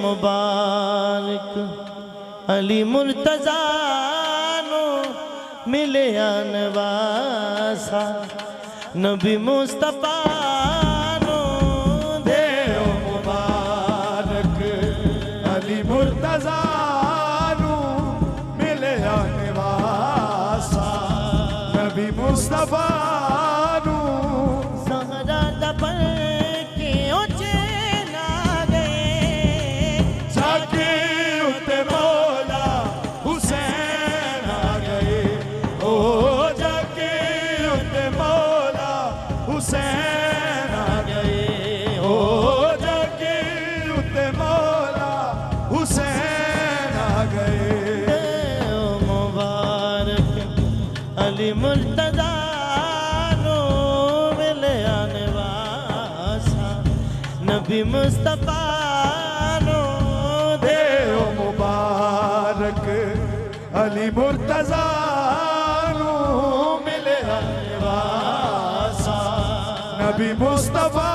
मुबारक Ali Murtaza no मिले अनवासा नबी Mustafa no दे मुबारक Ali Murtaza no मिले अनवासा नबी Mustafa no सहरा दबर के ओचे ना दे जाके उते मौला हुसैन आ गए ओ जाके उते मौला हुसैन आ गए ओ जाके उते मौला हुसैन आ गए मुबारक अली मुर्तजा नो मिले अनवासा नबी मुस्तफा नो दे मुबारक अली मुर्तजा नो मिले अनवासा नबी मुस्तफा